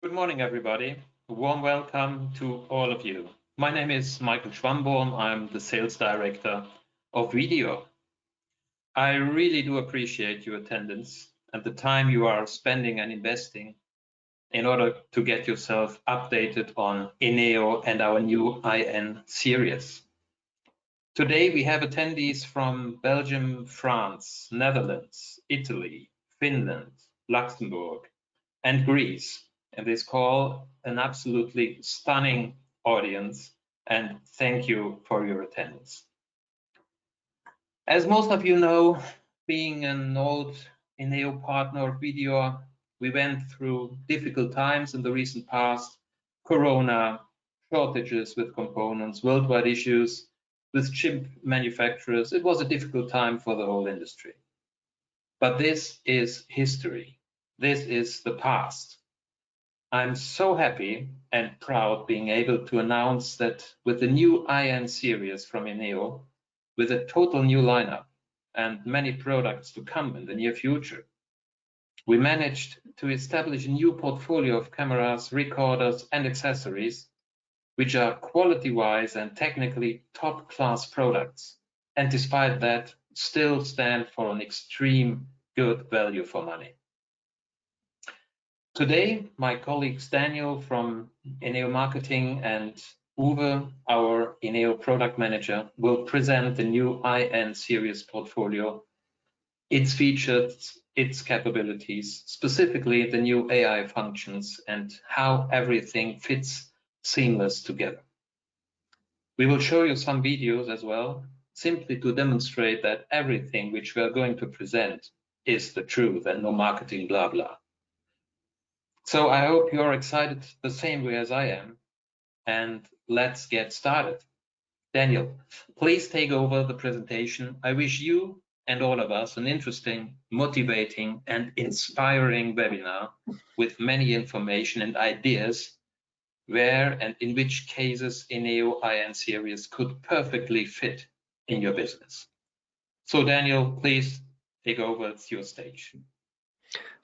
Good morning, everybody. A warm welcome to all of you. My name is Michael Schwamborn. I'm the sales director of Video. I really do appreciate your attendance and the time you are spending and investing in order to get yourself updated on eneo and our new IN series. Today we have attendees from Belgium, France, Netherlands, Italy, Finland, Luxembourg, and Greece. And this call an absolutely stunning audience, and thank you for your attendance. As most of you know, being an old eneo partner of Video, we went through difficult times in the recent past: Corona, shortages with components, worldwide issues with chip manufacturers. It was a difficult time for the whole industry. But this is history. This is the past. I'm so happy and proud being able to announce that with the new IN series from eneo, with a total new lineup and many products to come in the near future, we managed to establish a new portfolio of cameras, recorders, and accessories, which are quality-wise and technically top-class products, and despite that, still stand for an extreme good value for money. Today, my colleagues Daniel from eneo Marketing and Uwe, our eneo Product Manager, will present the new IN series portfolio, its features, its capabilities, specifically the new AI functions and how everything fits seamless together. We will show you some videos as well, simply to demonstrate that everything which we are going to present is the truth and no marketing blah blah. So I hope you're excited the same way as I am, and let's get started. Daniel, please take over the presentation. I wish you and all of us an interesting, motivating, and inspiring webinar with many information and ideas where and in which cases eneo IN series could perfectly fit in your business. So Daniel, please take over. It's your stage.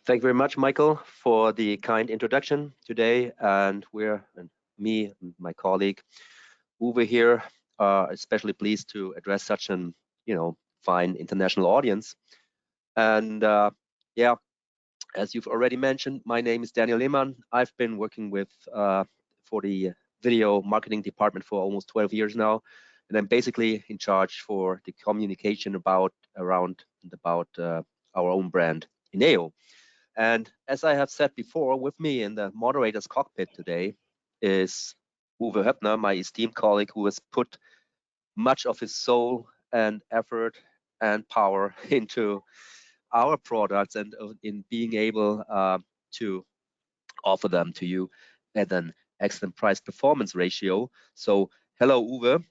Thank you very much, Michael, for the kind introduction today. And me and my colleague Uwe here are especially pleased to address such an, fine international audience. And yeah, as you've already mentioned, my name is Daniel Lehmann. I've been working with for the video marketing department for almost 12 years now. And I'm basically in charge for the communication about our own brand, eneo. And as I have said before, with me in the moderator's cockpit today is Uwe Höppner, my esteemed colleague, who has put much of his soul and effort and power into our products and in being able to offer them to you at an excellent price performance ratio. So hello, Uwe.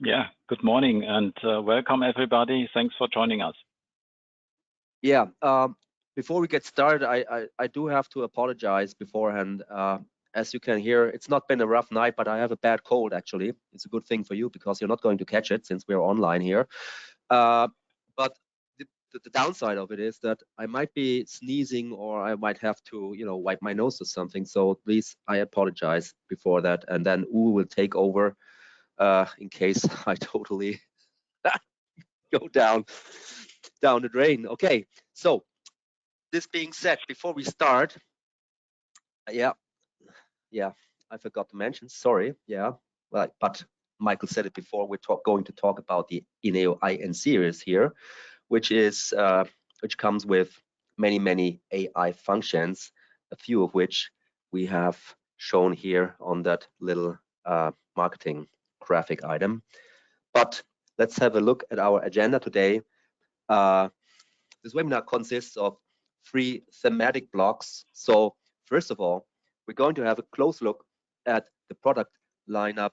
Yeah, good morning and welcome everybody. Thanks for joining us. Yeah, before we get started, I do have to apologize beforehand. As you can hear, it's not been a rough night, but I have a bad cold, actually. It's a good thing for you because you're not going to catch it since we're online here. But the downside of it is that I might be sneezing or I might have to, wipe my nose or something. So please, I apologize before that. And then Uwe will take over in case I totally go down the drain. Okay, so this being said, before we start, yeah, I forgot to mention, sorry, yeah, well, but Michael said it before, we're going to talk about the eneo IN series here, which comes with many AI functions, a few of which we have shown here on that little marketing graphic item. But let's have a look at our agenda today. This webinar consists of 3 thematic blocks. So first of all, we're going to have a close look at the product lineup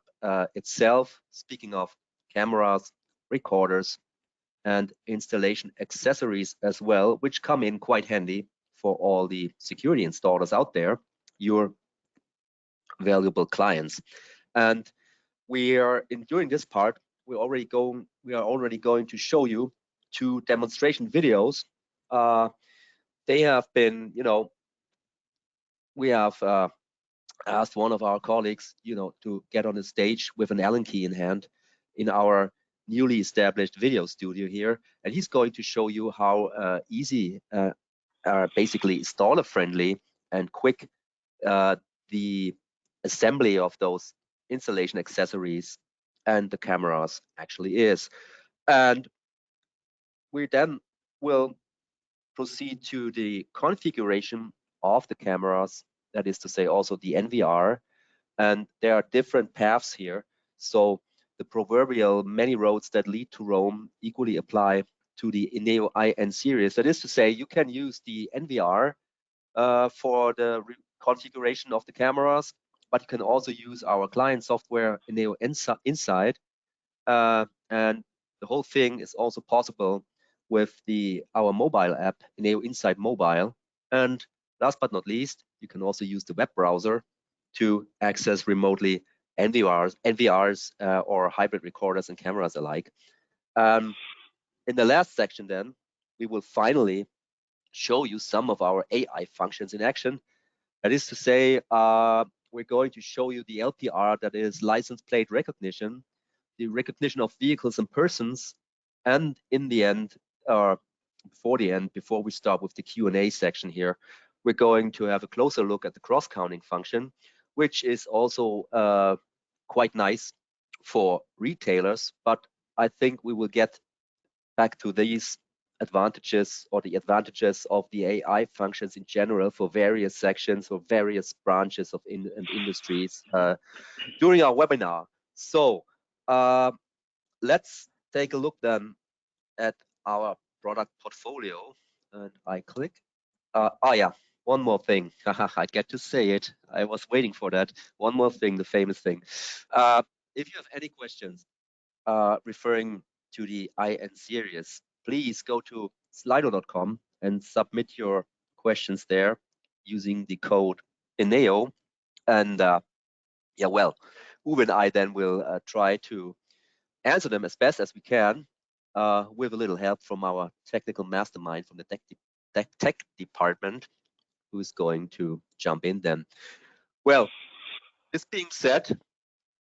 itself, speaking of cameras, recorders, and installation accessories as well, which come in quite handy for all the security installers out there, your valuable clients. And during this part, we are already going to show you 2 demonstration videos. They have been, we have asked one of our colleagues, to get on the stage with an Allen key in hand in our newly established video studio here, and he's going to show you how easy, basically installer friendly and quick the assembly of those installation accessories and the cameras actually is. And we then will proceed to the configuration of the cameras, that is to say also the NVR, and there are different paths here. So the proverbial many roads that lead to Rome equally apply to the eneo IN-Series. That is to say, you can use the NVR for the configuration of the cameras, but you can also use our client software eneo inside, and the whole thing is also possible with our mobile app eneo Inside Mobile. And last but not least, you can also use the web browser to access remotely NVRs or hybrid recorders and cameras alike. In the last section, then, we will finally show you some of our AI functions in action. That is to say, we're going to show you the LPR, that is license plate recognition, the recognition of vehicles and persons, and in the end, or before we start with the Q&A section here, we're going to have a closer look at the cross-counting function, which is also quite nice for retailers, but I think we will get back to these advantages or the advantages of the AI functions in general for various sections or various branches of industries during our webinar. So let's take a look then at our product portfolio, and I click. Yeah, one more thing. I get to say it. I was waiting for that. One more thing, the famous thing. If you have any questions referring to the IN-Series, please go to slido.com and submit your questions there using the code eneo. And yeah, well, Uwe and I then will try to answer them as best as we can with a little help from our technical mastermind from the tech department, who is going to jump in then. Well, this being said,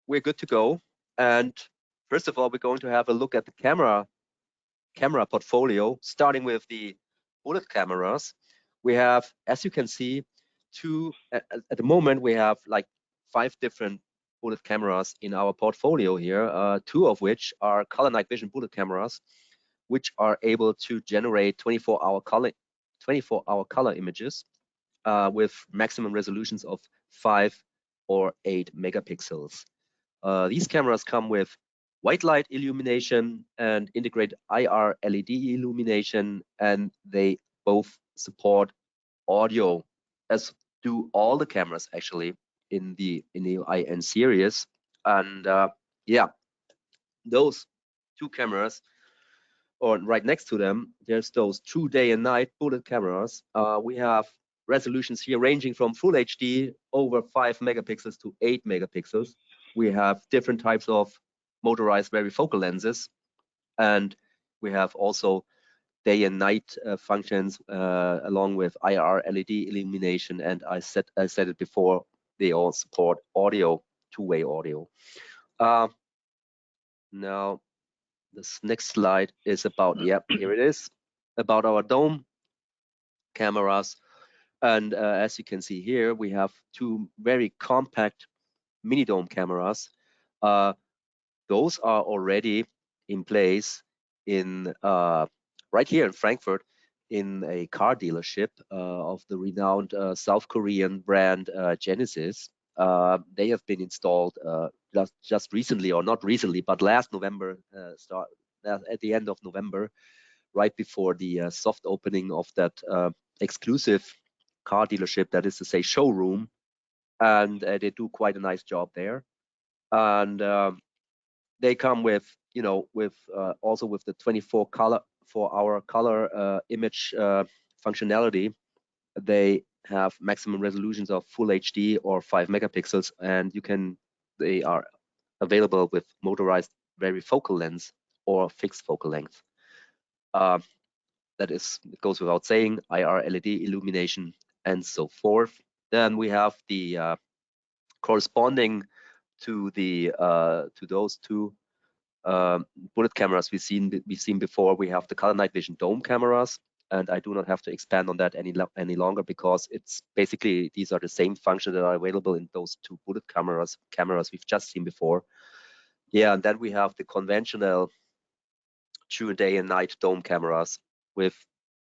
we're good to go. And first of all, we're going to have a look at the camera portfolio, starting with the bullet cameras. We have, as you can see, at the moment, we have like 5 different bullet cameras in our portfolio here, 2 of which are color night vision bullet cameras, which are able to generate 24-hour color images with maximum resolutions of 5 or 8 megapixels. These cameras come with white light illumination and integrated IR LED illumination, and they both support audio, as do all the cameras actually in the IN-Series. And yeah, those 2 cameras, or right next to them, there's those 2 day and night bullet cameras. We have resolutions here ranging from full HD over 5 megapixels to 8 megapixels. We have different types of motorized varifocal lenses, and we have also day and night functions along with IR LED illumination. And I said it before, they all support audio, 2-way audio. Now this next slide is about, here it is, about our dome cameras. And as you can see here, we have 2 very compact mini dome cameras. Those are already in place in right here in Frankfurt in a car dealership of the renowned South Korean brand Genesis. They have been installed just recently, or not recently, but last November, at the end of November, right before the soft opening of that exclusive car dealership, that is to say showroom, and they do quite a nice job there. And they come with, also with the 24-hour color image functionality. They have maximum resolutions of full HD or 5 megapixels, and they are available with motorized varifocal lens or fixed focal length. It goes without saying, IR LED illumination and so forth. Then we have the corresponding to the to those two bullet cameras we've seen before. We have the color night vision dome cameras, and I do not have to expand on that any longer, because it's basically, these are the same functions that are available in those two bullet cameras we've just seen before. Yeah, and then we have the conventional true day and night dome cameras with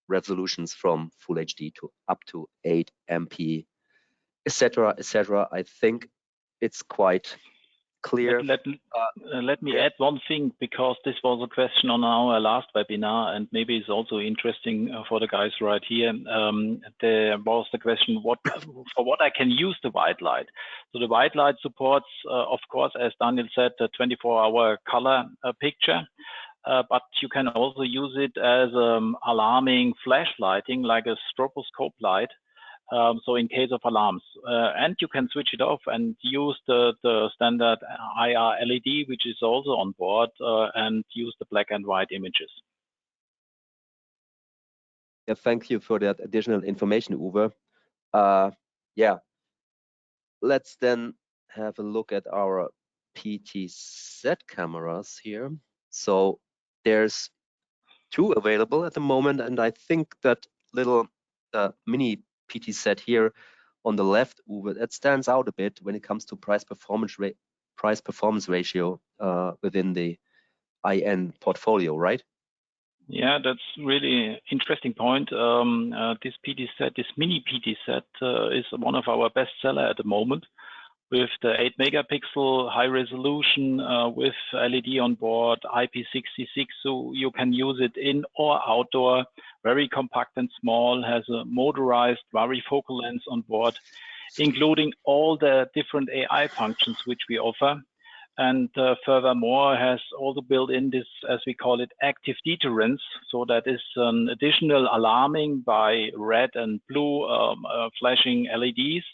resolutions from full HD to up to 8 MP, etc., etc. I think it's quite clear. Let me add one thing, because this was a question on our last webinar, and maybe it's also interesting for the guys right here. There was the question, for what I can use the white light. So the white light supports, of course, as Daniel said, the 24-hour color picture, but you can also use it as alarming flashlighting, like a stroboscope light. So in case of alarms, and you can switch it off and use the standard IR LED, which is also on board, and use the black and white images. Yeah, thank you for that additional information, Uwe. Yeah, let's then have a look at our PTZ cameras here. So there's two available at the moment, and I think that little mini PTZ here on the left, Uwe, that stands out a bit when it comes to price performance ratio within the IN portfolio, right? Yeah, that's really interesting point. This PTZ, this mini PTZ, is one of our best seller at the moment, with the 8 megapixel high resolution, with LED on board, IP66, so you can use it in or outdoor, very compact and small, has a motorized varifocal lens on board, including all the different AI functions which we offer. And furthermore, has also built in this, as we call it, active deterrence. So that is an additional alarming by red and blue flashing LEDs,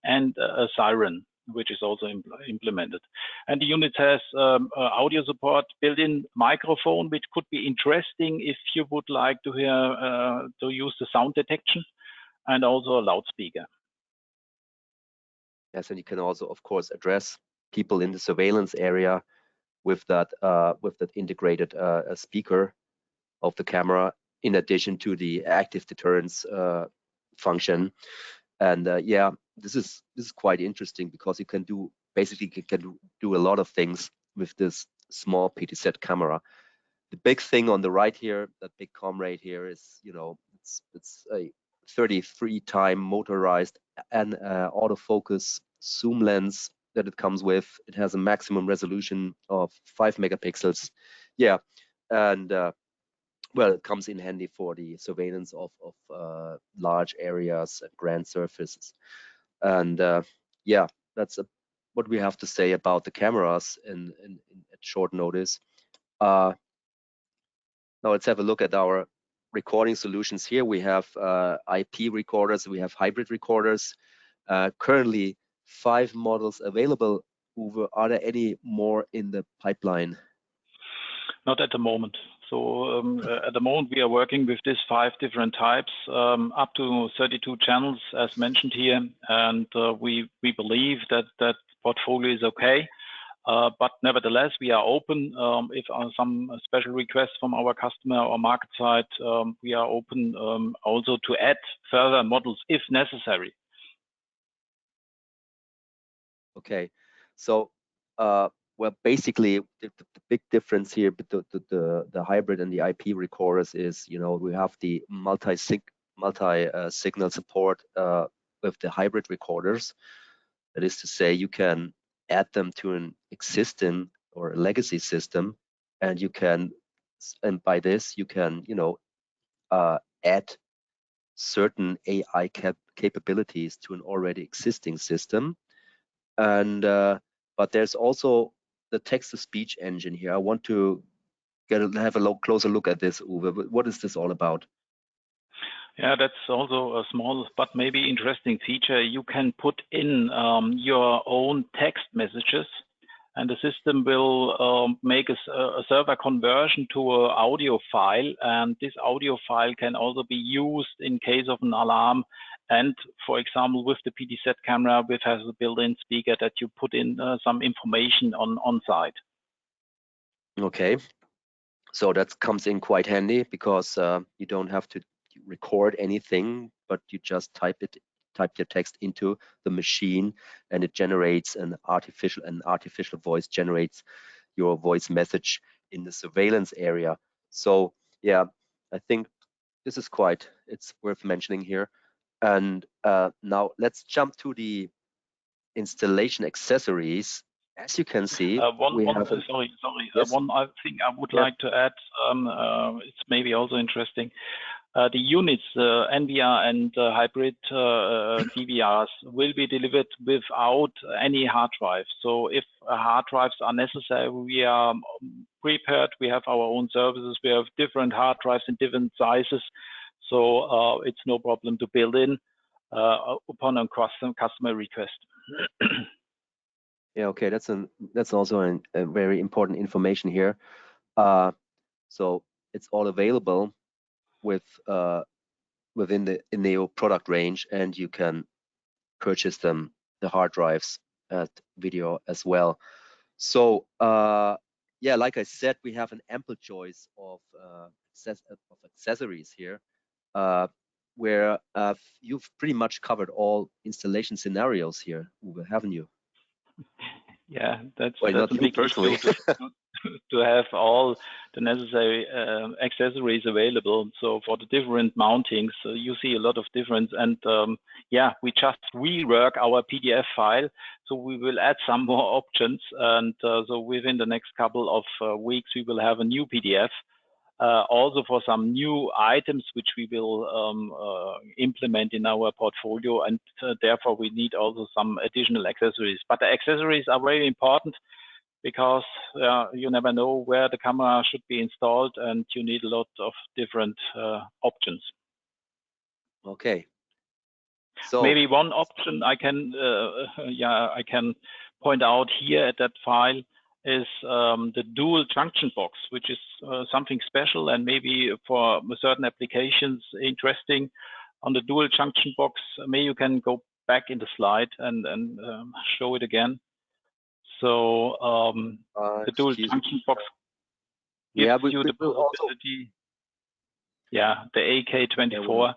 and a siren, which is also implemented. And the unit has audio support, built-in microphone, which could be interesting if you would like to hear to use the sound detection, and also a loudspeaker. Yes, and you can also, of course, address people in the surveillance area with that integrated speaker of the camera, in addition to the active deterrence function. And yeah, this is quite interesting, because you can do a lot of things with this small PTZ camera. The big thing on the right here, that big comrade here, is, you know, it's a 33-time motorized and autofocus zoom lens that it comes with. It has a maximum resolution of 5 megapixels. Yeah, and well, it comes in handy for the surveillance of large areas and grand surfaces. And yeah, that's what we have to say about the cameras at short notice. Now let's have a look at our recording solutions here. We have IP recorders, we have hybrid recorders. Currently 5 models available. Uwe, are there any more in the pipeline? Not at the moment. So at the moment we are working with these 5 different types, up to 32 channels as mentioned here, and we believe that portfolio is okay. But nevertheless, we are open. If some special requests from our customer or market side, we are open also to add further models if necessary. Okay, so well, basically the big difference here between the hybrid and the IP recorders is, you know, we have the multi signal support with the hybrid recorders. That is to say, you can add them to an existing or a legacy system, and by this you can, you know, add certain AI capabilities to an already existing system. And but there's also the text-to-speech engine here. I want to have a closer look at this, Uwe. What is this all about? Yeah, that's also a small but maybe interesting feature. You can put in your own text messages, and the system will make a server conversion to an audio file, and this audio file can also be used in case of an alarm And for example, with the PDZ camera, which has a built-in speaker that you put in some information on site. Okay, so that comes in quite handy because you don't have to record anything, but you just type your text into the machine, and it generates an artificial voice generates your voice message in the surveillance area. So yeah, I think this is it's worth mentioning here. And now let's jump to the installation accessories. As you can see, One Yes? one thing I would Yeah. like to add, it's maybe also interesting. The units, NVR and hybrid DVRs will be delivered without any hard drive. So if hard drives are necessary, we are prepared. We have our own services. We have different hard drives in different sizes. So it's no problem to build in upon a customer request. Yeah, okay, that's also a very important information here. So it's all available within the eneo product range, and you can purchase them, the hard drives at video as well. So yeah, like I said, we have an ample choice of accessories here, where you've pretty much covered all installation scenarios here, Uwe, haven't you? Yeah, that's Well, a big personally. issue to have all the necessary accessories available. So for the different mountings, you see a lot of difference. And yeah, we just rework our PDF file. So we will add some more options. And so within the next couple of weeks, we will have a new PDF. Also for some new items which we will implement in our portfolio, and therefore we need also some additional accessories. But the accessories are very important because you never know where the camera should be installed, and you need a lot of different options. Okay. So maybe one option I can point out here at that file is the dual junction box, which is something special and maybe for certain applications interesting. On the dual junction box, maybe you can go back in the slide and show it again. So the dual junction box gives you the possibility. Yeah, the AK24.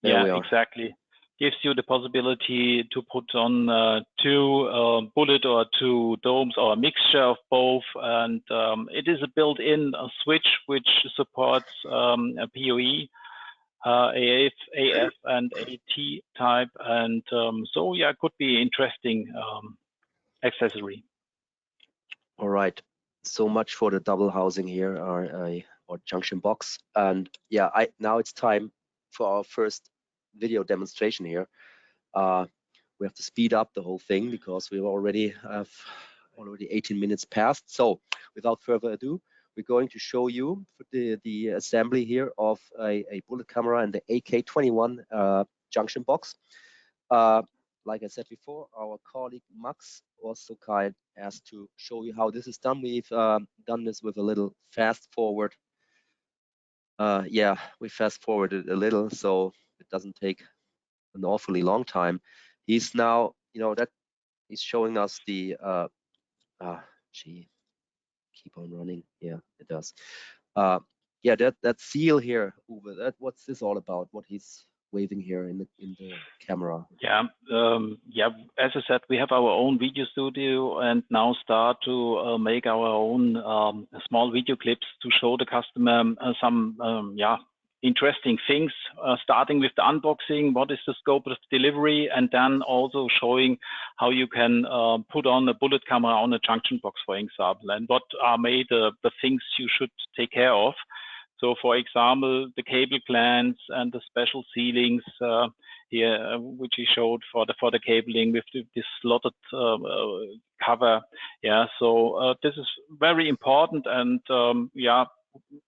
Yeah, exactly. Gives you the possibility to put on two bullet or two domes or a mixture of both, and it is a built-in switch which supports a PoE, AF, and AT type, and so yeah, it could be interesting accessory. All right, so much for the double housing here, or junction box, and yeah, now it's time for our first video demonstration here. We have to speed up the whole thing because we already have 18 minutes past. So without further ado, we're going to show you the assembly here of a bullet camera and the AK21 junction box. Like I said before, our colleague Max was so kind as to show you how this is done. We've done this with a little fast forward. Yeah, we fast forwarded a little, so it doesn't take an awfully long time. He's now, that he's showing us the keep on running. Yeah, it does. Yeah, that seal here, Uwe, what's this all about? What he's waving here in the camera? Yeah, as I said, we have our own video studio and now start to make our own small video clips to show the customer some interesting things, starting with the unboxing, what is the scope of delivery, and then also showing how you can put on a bullet camera on a junction box, for example, and what are made the things you should take care of. So, for example, the cable glands and the special sealings here, which he showed for the cabling with this slotted cover. Yeah, so this is very important, and yeah,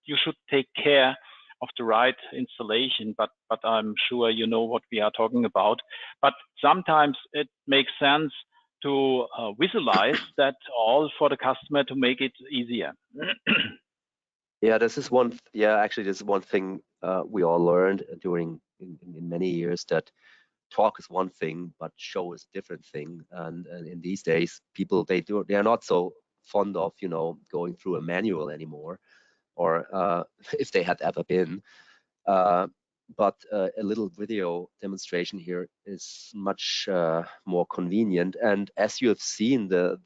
you should take care of the right installation, but I'm sure you know what we are talking about. But sometimes it makes sense to visualize that all for the customer to make it easier. Yeah, this is one thing we all learned in many years, that talk is one thing, but show is a different thing. And in these days, people they are not so fond of going through a manual anymore, or if they had ever been. But a little video demonstration here is much more convenient. And as you have seen, the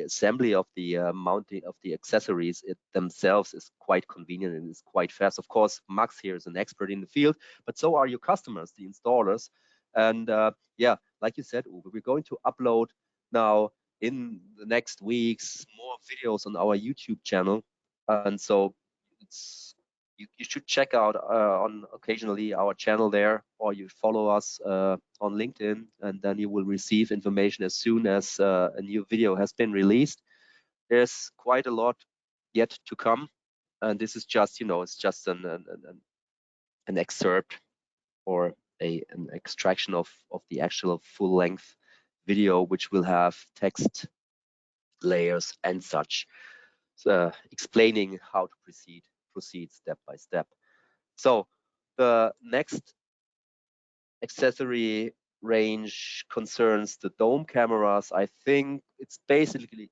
assembly of the mounting of the accessories themselves is quite convenient and is quite fast. Of course, Max here is an expert in the field, but so are your customers, the installers. And yeah, like you said, Uwe, we're going to upload now in the next weeks more videos on our YouTube channel. And so you should check out on occasionally our channel there, or you follow us on LinkedIn, and then you will receive information as soon as a new video has been released. There's quite a lot yet to come, and this is just it's just an excerpt or an extraction of the actual full-length video, which will have text layers and such, explaining how to proceed step by step. So the next accessory range concerns the dome cameras. I think it's basically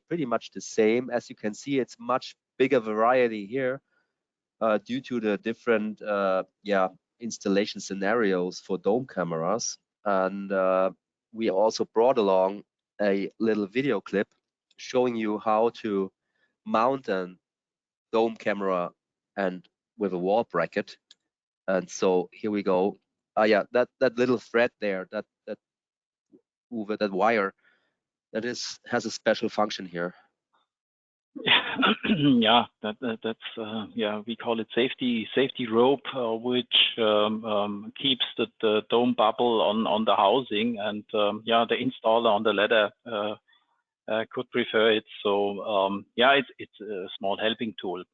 pretty much the same. As you can see, it's much bigger variety here due to the different installation scenarios for dome cameras. And we also brought along a little video clip showing you how to mount a dome camera and with a wall bracket. And so here we go. Yeah, that little thread there, that wire, has a special function here. Yeah, that's yeah, we call it safety rope, which keeps the dome bubble on the housing, and yeah, the installer on the ladder could prefer it. So yeah, it's a small helping tool.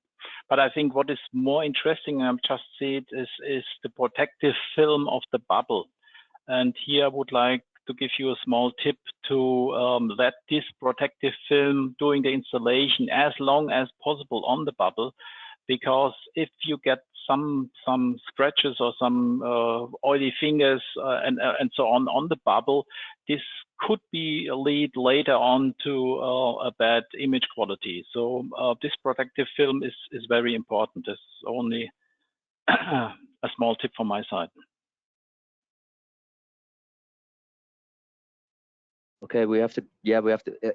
But I think what is more interesting, I've just said, is the protective film of the bubble. And here I would like to give you a small tip to let this protective film during the installation as long as possible on the bubble, because if you get some scratches or some oily fingers and so on the bubble, this could be lead later on to a bad image quality. So this protective film is very important. It's only a small tip from my side. Okay, we have to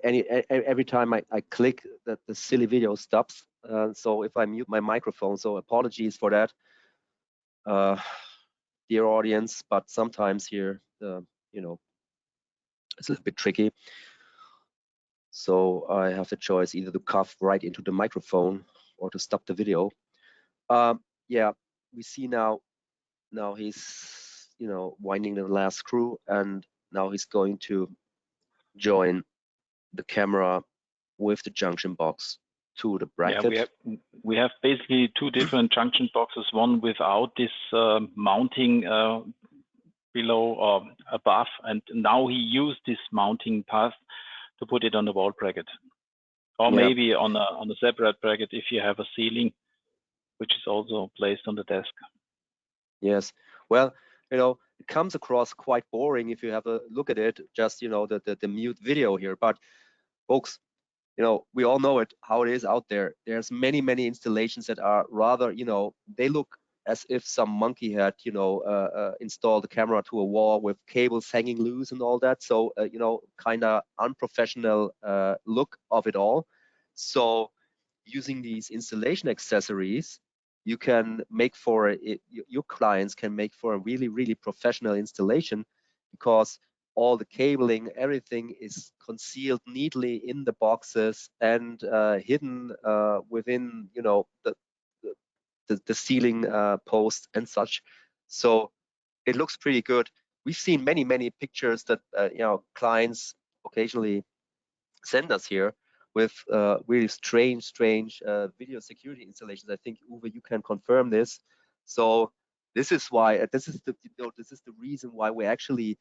every time I click that the silly video stops. So if I mute my microphone, so apologies for that, dear audience. But sometimes here, it's a little bit tricky. So I have the choice either to cough right into the microphone or to stop the video. Yeah, we see now he's winding the last screw, and now he's going to join the camera with the junction box to the bracket. Yeah, we have basically two different junction boxes, one without this mounting below or above, and now he used this mounting path to put it on the wall bracket, or maybe on a separate bracket if you have a ceiling, which is also placed on the desk. Yes, well, it comes across quite boring if you have a look at it, just the mute video here. But folks, we all know it, how it is out there. There's many installations that are rather, they look as if some monkey had installed a camera to a wall with cables hanging loose and all that. So kind of unprofessional look of it all. So using these installation accessories, you can make for your clients can make for a really professional installation, because all the cabling, everything is concealed neatly in the boxes and hidden within the ceiling posts and such. So it looks pretty good. We've seen many pictures that clients occasionally send us here with really strange video security installations. I think, Uwe, you can confirm this. So this is why this is the reason why we actually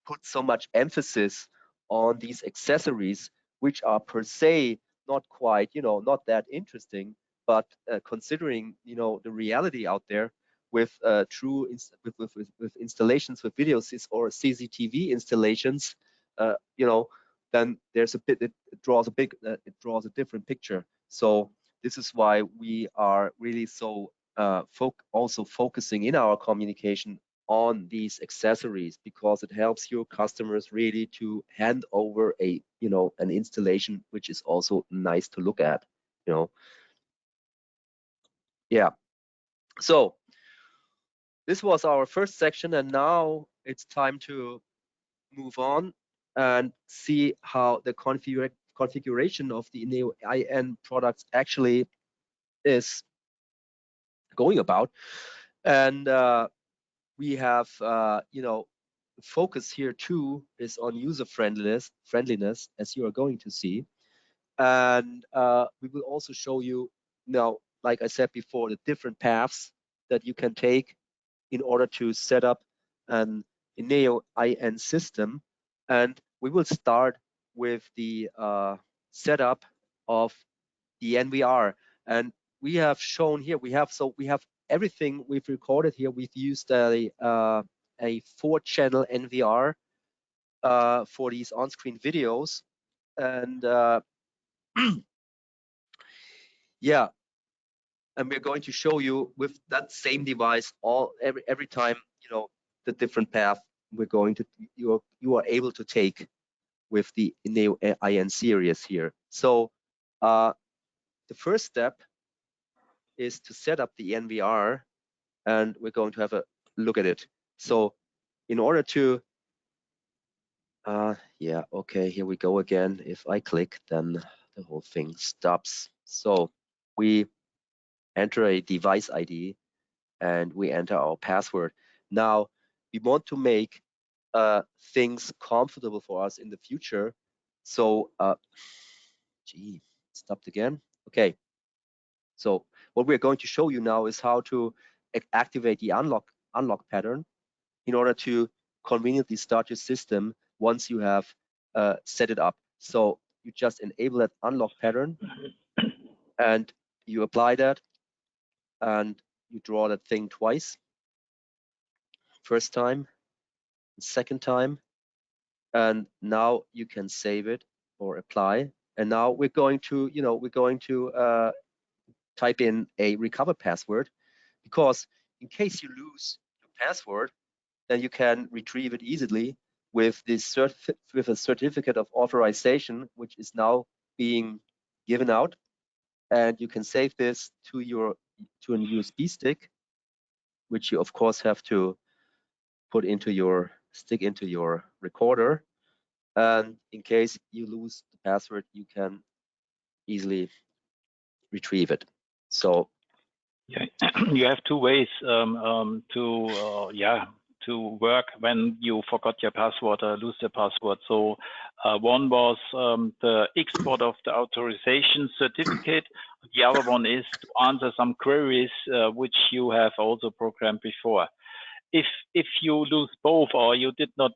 put so much emphasis on these accessories, which are per se not quite not that interesting, but considering the reality out there, with with installations with videos or CCTV installations, you know, then there's a bit, it draws a different picture. So this is why we are really so also focusing in our communication on these accessories, because it helps your customers really to hand over a, you know, an installation which is also nice to look at, you know. Yeah, so this was our first section, and now it's time to move on and see how the configuration of the eneo IN products actually is going about. And we have, you know, focus here too is on user friendliness, as you are going to see. And we will also show you now, like I said before, the different paths that you can take in order to set up an eneo IN system. And we will start with the setup of the NVR. And we have shown here, we have everything we've recorded here. We've used a 4-channel NVR for these on-screen videos. And yeah, and we're going to show you with that same device every time, you know, the different path we're going to you are able to take with the eneo IN series here. So the first step is to set up the NVR, and we're going to have a look at it. So in order to yeah, okay, here we go again. If I click, then the whole thing stops. So we enter a device ID and we enter our password. Now we want to make things comfortable for us in the future. So gee, stopped again. Okay, so what we're going to show you now is how to activate the unlock pattern in order to conveniently start your system once you have set it up. So you just enable that unlock pattern and you apply that and you draw that thing twice. First time, second time, and now you can save it or apply. And now we're going to, you know, type in a recover password, because in case you lose your password, then you can retrieve it easily with this with a certificate of authorization, which is now being given out. And you can save this to an USB stick, which you of course have to put into your recorder. And in case you lose the password, you can easily retrieve it. So yeah, you have two ways to work when you forgot your password or lose the password. So one was the export of the authorization certificate. The other one is to answer some queries which you have also programmed before. If you lose both, or you did not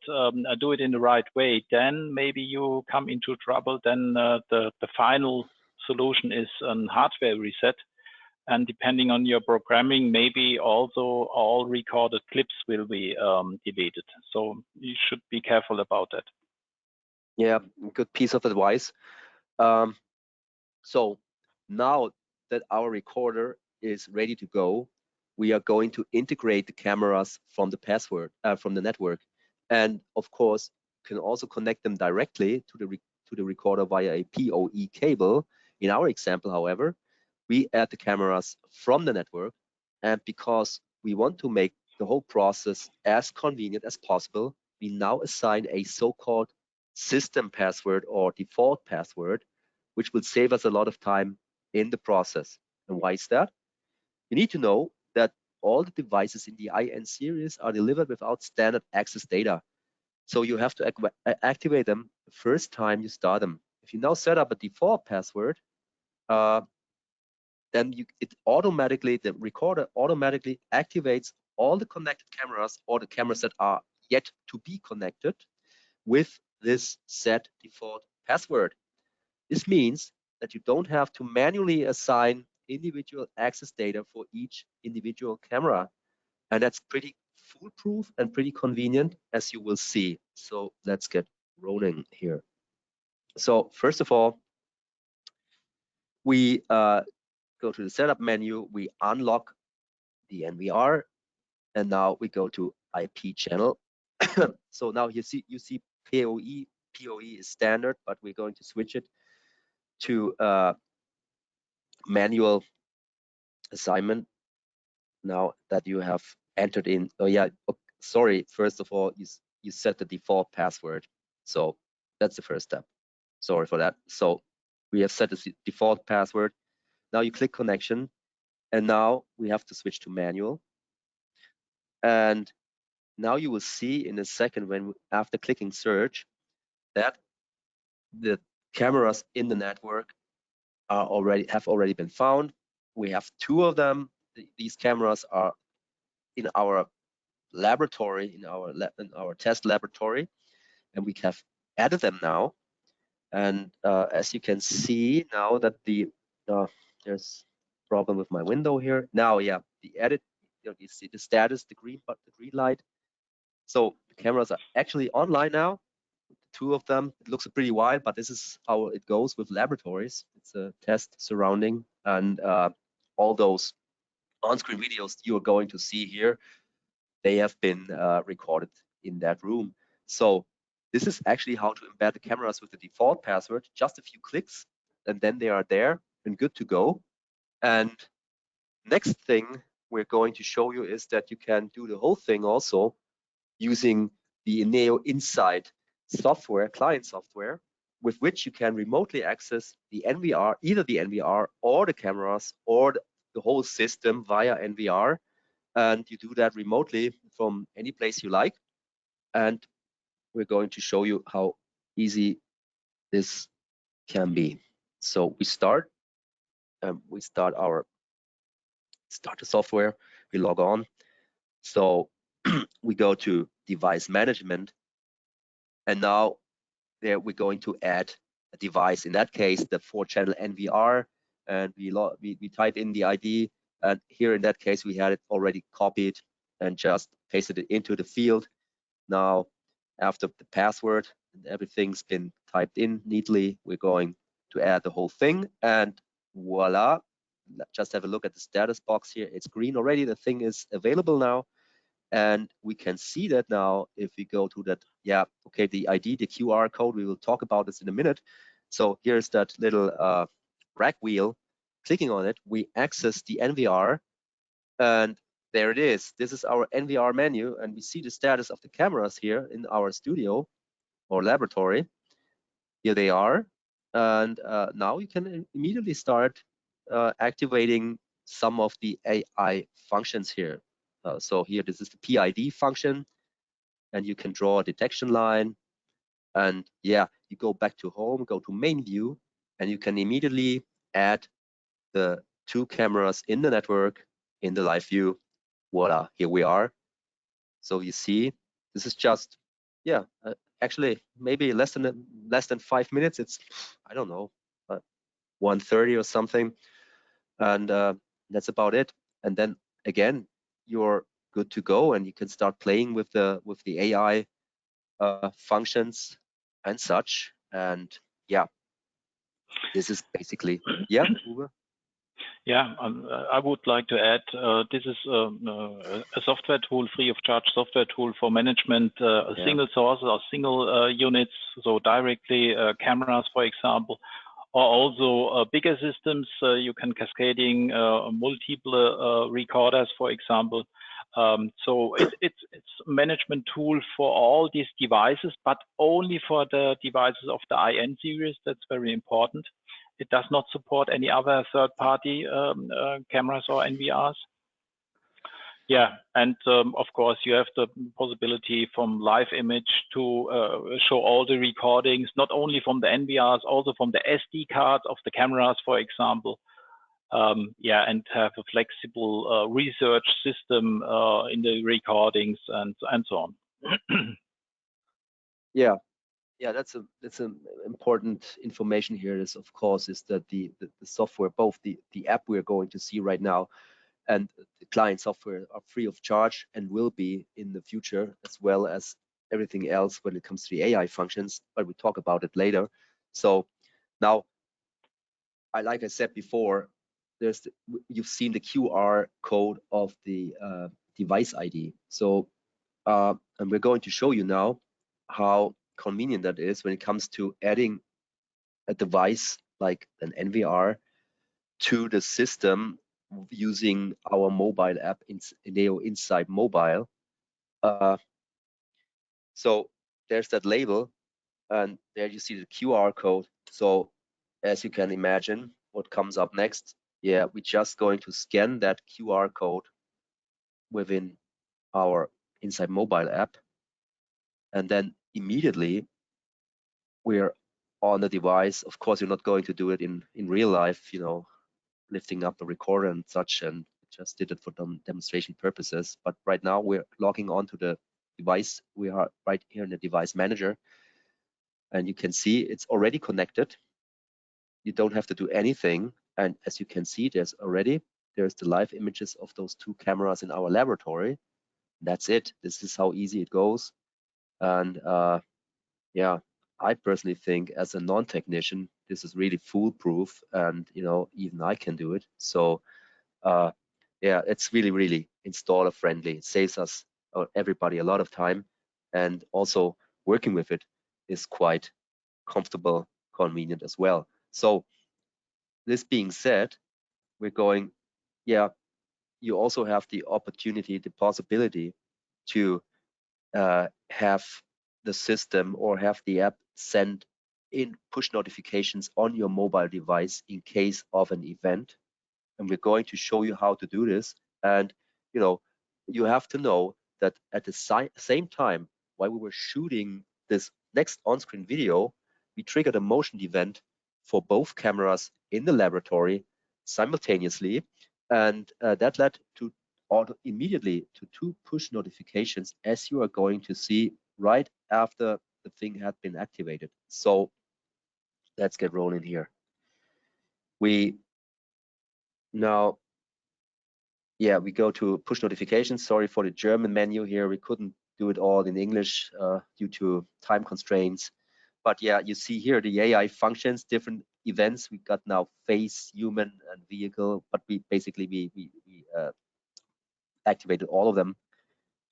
do it in the right way, then maybe you come into trouble. Then the final solution is a hardware reset. And depending on your programming, maybe also all recorded clips will be deleted. So you should be careful about that. yeah, good piece of advice. So now that our recorder is ready to go, we are going to integrate the cameras from the network, and of course you can also connect them directly to the recorder via a PoE cable. In our example, however, we add the cameras from the network, and because we want to make the whole process as convenient as possible, we now assign a so-called system password or default password, which will save us a lot of time in the process. And why is that? You need to know that all the devices in the IN series are delivered without standard access data. So you have to activate them the first time you start them. If you now set up a default password, then the recorder automatically activates all the connected cameras or the cameras that are yet to be connected with this set default password. This means that you don't have to manually assign individual access data for each individual camera. and that's pretty foolproof and pretty convenient, as you will see. So let's get rolling here. So first of all, we go to the setup menu, we unlock the NVR, and now we go to IP channel. So now you see PoE is standard, but we're going to switch it to manual assignment now that you have entered in. Oh yeah, sorry, first of all, you set the default password, so that's the first step. Sorry for that. So we have set the default password. Now you click connection, and now we have to switch to manual. And now you will see in a second, when after clicking search, that the cameras in the network have already been found. We have 2 of them. These cameras are in our laboratory, in our test laboratory, and we have added them now. And as you can see now that there's a problem with my window here. Now, yeah, the edit, you see the status, the green light. So the cameras are actually online now. 2 of them. It looks pretty wild, but this is how it goes with laboratories. It's a test surrounding, and all those on-screen videos you're going to see here, they have been recorded in that room. So this is actually how to embed the cameras with the default password. Just a few clicks, and then they are there and good to go. And next thing we're going to show you is that you can do the whole thing also using the eneo Insight software, client software, with which you can remotely access the NVR, either the NVR or the cameras or the whole system via NVR. And you do that remotely from any place you like. And we're going to show you how easy this can be. So we start the software, we log on. So we go to device management, and now there we're going to add a device. In that case, the 4-channel NVR, and we type in the ID, and here in that case we had it already copied and just pasted it into the field. Now, after the password and everything's been typed in neatly, we're going to add the whole thing, and voila. Just have a look at the status box here. It's green already. The thing is available now. And we can see that now if we go to that, yeah, okay, the ID, the QR code, we will talk about this in a minute. So here's that little rack wheel. Clicking on it, we access the NVR, and there it is. This is our NVR menu, and we see the status of the cameras here in our studio or laboratory. Here they are. And now you can immediately start activating some of the AI functions here. So here, this is the PID function, and you can draw a detection line. And yeah, you go back to home, go to main view, and you can immediately add the 2 cameras in the network in the live view. Voila, here we are. So you see, this is just, yeah, actually maybe less than 5 minutes. It's, I don't know, 1:30 or something, and that's about it. And then again, you're good to go, and you can start playing with the AI functions and such. And yeah, this is basically, yeah, Uwe? Yeah, I would like to add, this is a software tool, free of charge software tool for management, single sources or single units, so directly cameras, for example, or also bigger systems. You can cascading multiple recorders, for example. So it's a management tool for all these devices, but only for the devices of the IN-Series. That's very important. It does not support any other third-party cameras or NVRs. Yeah, and of course you have the possibility from live image to show all the recordings, not only from the NVRs, also from the SD cards of the cameras, for example. Yeah, and have a flexible research system in the recordings and so on. Yeah, that's an important information here. Is of course is that the software, both the app we're going to see right now, and the client software are free of charge and will be in the future, as well as everything else when it comes to the AI functions, but we talk about it later. So now, like I said before, you've seen the QR code of the device ID. So and we're going to show you now how convenient that is when it comes to adding a device like an NVR to the system using our mobile app eneo inside mobile. So there's that label, and there you see the QR code. So as you can imagine, what comes up next, yeah, we're just going to scan that QR code within our inside mobile app, and then immediately we're on the device. Of course, you're not going to do it in real life, you know, lifting up the recorder and such, and just did it for demonstration purposes. But right now we're logging onto the device. We are right here in the device manager, and you can see it's already connected. You don't have to do anything, and as you can see, there's the live images of those two cameras in our laboratory. That's it. This is how easy it goes. And yeah, I personally think as a non-technician, this is really foolproof, and you know, even I can do it. So yeah, it's really installer friendly. It saves us everybody a lot of time, and also working with it is quite comfortable, convenient as well. So this being said, we're going, yeah, you also have the opportunity, the possibility to have the system or have the app send in push notifications on your mobile device in case of an event. And we're going to show you how to do this. And you know, you have to know that at the same time while we were shooting this next on-screen video, we triggered a motion event for both cameras in the laboratory simultaneously, and that led to immediately to 2 push notifications, as you are going to see right after the thing had been activated. So let's get rolling here. We now, yeah, we go to push notifications. Sorry for the German menu here. We couldn't do it all in English due to time constraints. But yeah, you see here the AI functions, different events. We got now face, human, and vehicle, but we basically activated all of them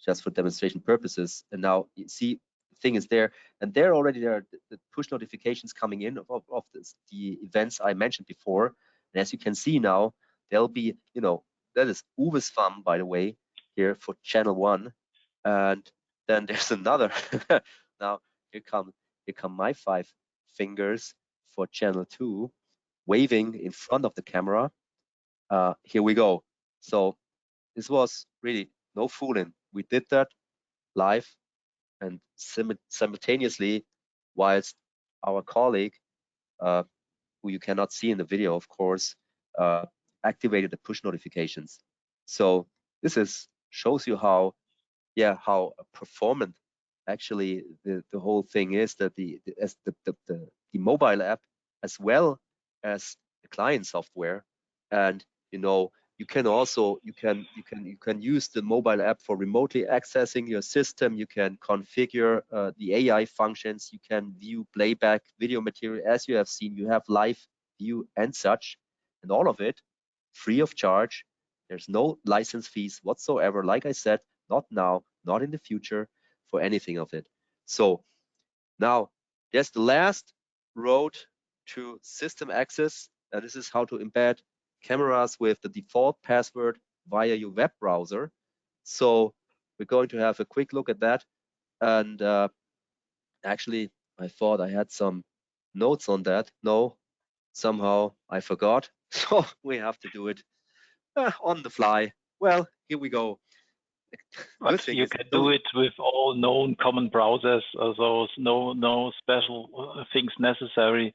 just for demonstration purposes. And now you see the thing is there, and there already there are the push notifications coming in of the events I mentioned before. And as you can see now, there'll be, you know, that is Uwe's thumb, by the way, here for channel 1. And then there's another. Now here come my 5 fingers for channel 2, waving in front of the camera. Here we go. So this was really no fooling. We did that live and simultaneously, whilst our colleague, who you cannot see in the video, of course, activated the push notifications. So this shows you how performant actually the whole thing is, that the mobile app as well as the client software. And you know, you can also you can use the mobile app for remotely accessing your system. You can configure the AI functions. You can view playback video material, as you have seen. You have live view and such, and all of it free of charge. There's no license fees whatsoever. Like I said, not now, not in the future, for anything of it. So now there's the last road to system access. This is how to embed cameras with the default password via your web browser. So we're going to have a quick look at that. And actually, I thought I had some notes on that. No, somehow I forgot. So we have to do it on the fly. Well, here we go. But you can do it with all known common browsers, so no special things necessary.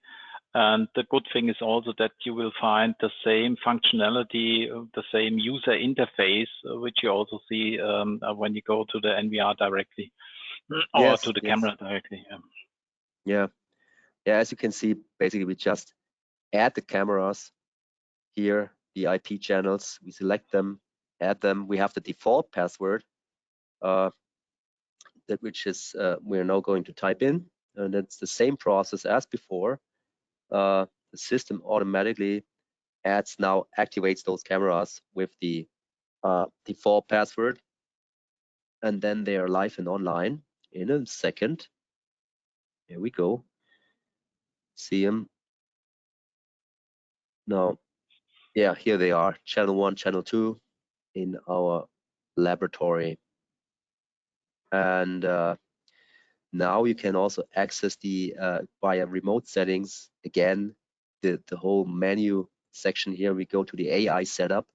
And the good thing is also that you will find the same functionality, the same user interface, which you also see when you go to the NVR directly, or to the camera directly. Yeah, as you can see, basically we just add the cameras here, the IP channels, we select them, add them. We have the default password that which is we're now going to type in, and it's the same process as before. The system automatically activates those cameras with the default password, and then they are live and online in a second. Here we go. See them now. Yeah, here they are, channel 1, channel 2 in our laboratory. And now you can also access the via remote settings. Again, the whole menu section here, we go to the AI setup.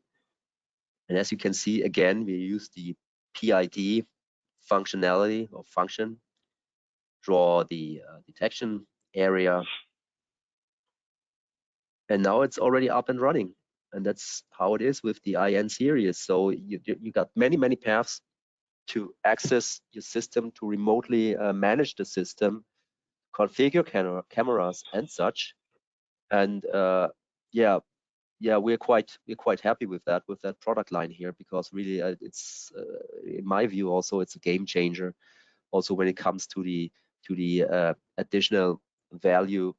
And as you can see, again, we use the PID functionality or function, draw the detection area. And now it's already up and running. And that's how it is with the IN-Serie. So you got many paths to access your system, to remotely manage the system, configure cameras and such. And yeah, we're quite happy with that product line here, because really it's in my view also it's a game changer. Also when it comes to the additional value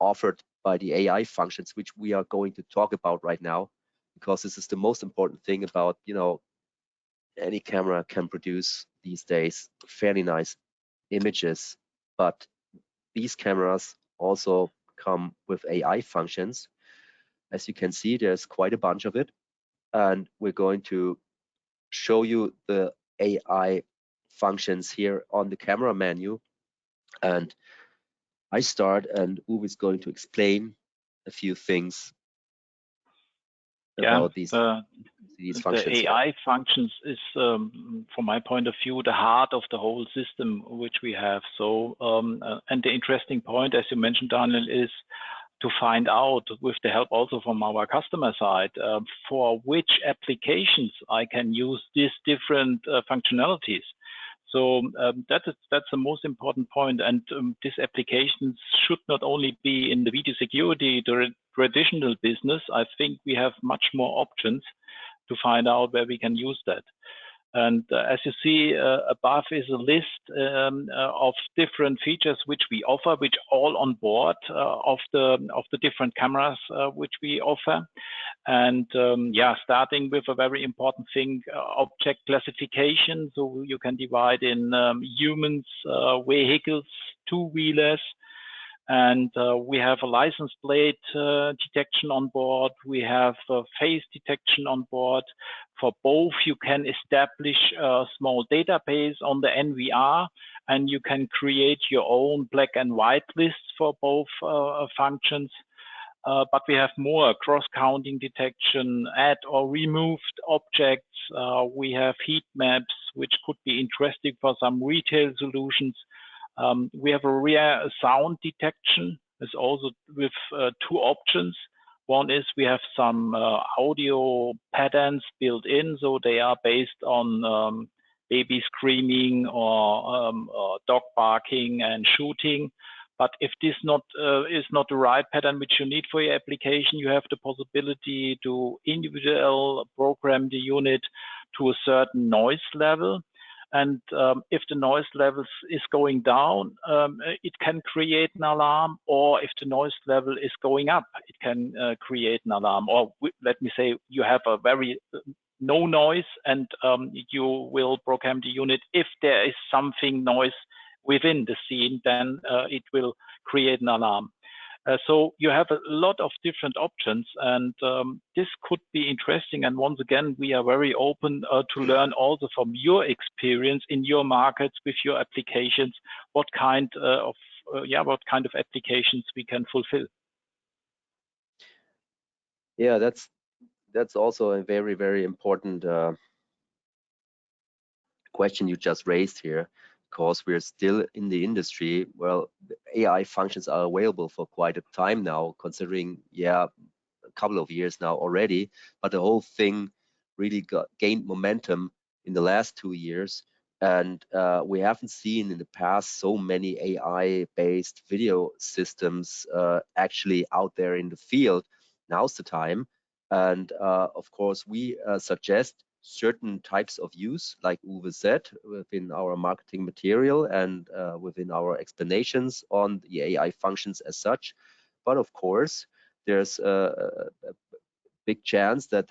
offered by the AI functions, which we are going to talk about right now, because this is the most important thing about, you know, any camera can produce these days fairly nice images, but these cameras also come with AI functions. As you can see, there's quite a bunch of it, and we're going to show you the AI functions here on the camera menu. And I start, and Uwe is going to explain a few things about these functions. The AI functions is, from my point of view, the heart of the whole system which we have. So, and the interesting point, as you mentioned, Daniel, is to find out, with the help also from our customer side, for which applications I can use these different functionalities. So that's the most important point. And these applications should not only be in the video security, the traditional business. I think we have much more options to find out where we can use that. And as you see above is a list of different features which we offer, which all on board of the different cameras which we offer. And yeah, starting with a very important thing, object classification. So you can divide in humans, vehicles, two-wheelers. And we have a license plate detection on board. We have face detection on board. For both, you can establish a small database on the NVR, and you can create your own black and white lists for both functions. But we have more cross-counting detection, add or removed objects. We have heat maps, which could be interesting for some retail solutions. We have a rear sound detection. It's also with two options. One is we have some audio patterns built in, so they are based on baby screaming or dog barking and shooting. But if this is not the right pattern which you need for your application, you have the possibility to individually program the unit to a certain noise level. And if the noise level is going down, it can create an alarm, or if the noise level is going up, it can create an alarm. Or let me say you have a very no noise, and you will program the unit. If there is something noise within the scene, then it will create an alarm. So you have a lot of different options, and this could be interesting. And once again, we are very open to learn also from your experience in your markets with your applications, what kind of applications we can fulfill. Yeah, that's also a very important question you just raised here, because we're still in the industry. Well, AI functions are available for quite a time now, considering, yeah, a couple of years now already, but the whole thing really gained momentum in the last 2 years. And we haven't seen in the past so many AI-based video systems actually out there in the field. Now's the time. And of course, we suggest certain types of use, like Uwe said, within our marketing material and within our explanations on the AI functions as such. But of course, there's a big chance that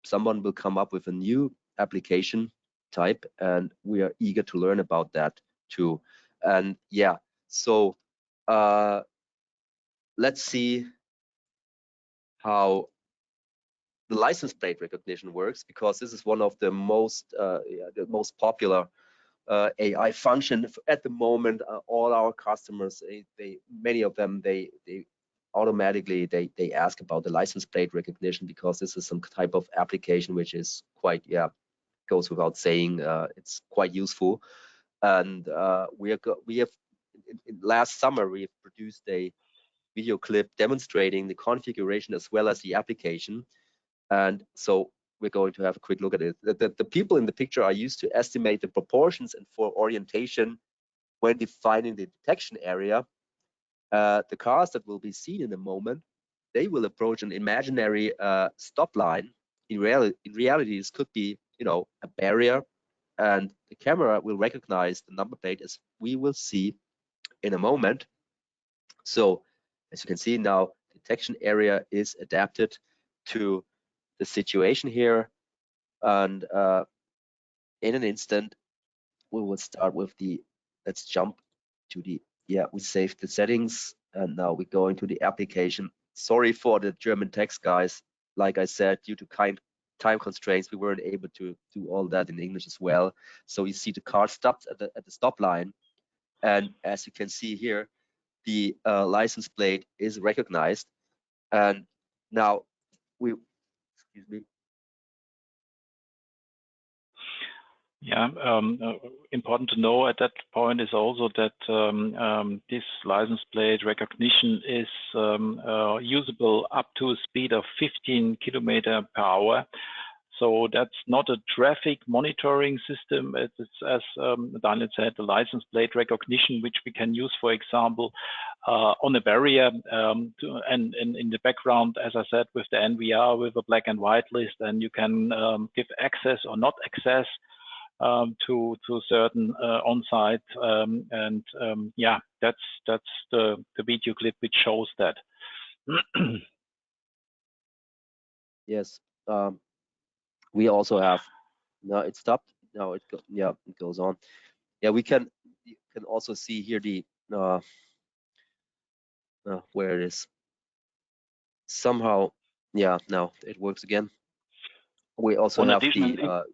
someone will come up with a new application type, and we are eager to learn about that too. And yeah, so let's see how the license plate recognition works, because this is one of the most popular AI function at the moment. All our customers, many of them, they automatically they ask about the license plate recognition, because this is some type of application which is quite, goes without saying, it's quite useful. And we have last summer we have produced a video clip demonstrating the configuration as well as the application. And so we're going to have a quick look at it. The people in the picture are used to estimate the proportions and for orientation when defining the detection area. The cars that will be seen in a moment, they will approach an imaginary stop line. In reality, this could be, a barrier, and the camera will recognize the number plate, as we will see in a moment. So as you can see now, detection area is adapted to the situation here. And in an instant, we will start with let's jump to we saved the settings, and now we go into the application. Sorry for the German text, guys. Like I said, due to time constraints, we weren't able to do all that in English as well. So you see the car stopped at the stop line, and as you can see here, the license plate is recognized. And now excuse me. Yeah, important to know at that point is also that this license plate recognition is usable up to a speed of 15 km/h. So that's not a traffic monitoring system. It's, as Daniel said, the license plate recognition, which we can use, for example, on a barrier, and in the background, as I said, with the NVR, with a black and white list, and you can give access or not access to certain on-site, and yeah, that's the video clip which shows that. Yes, we also have. No, it stopped. No, it goes on. Yeah, you can also see here the where it is. Somehow, yeah, now it works again. We also have the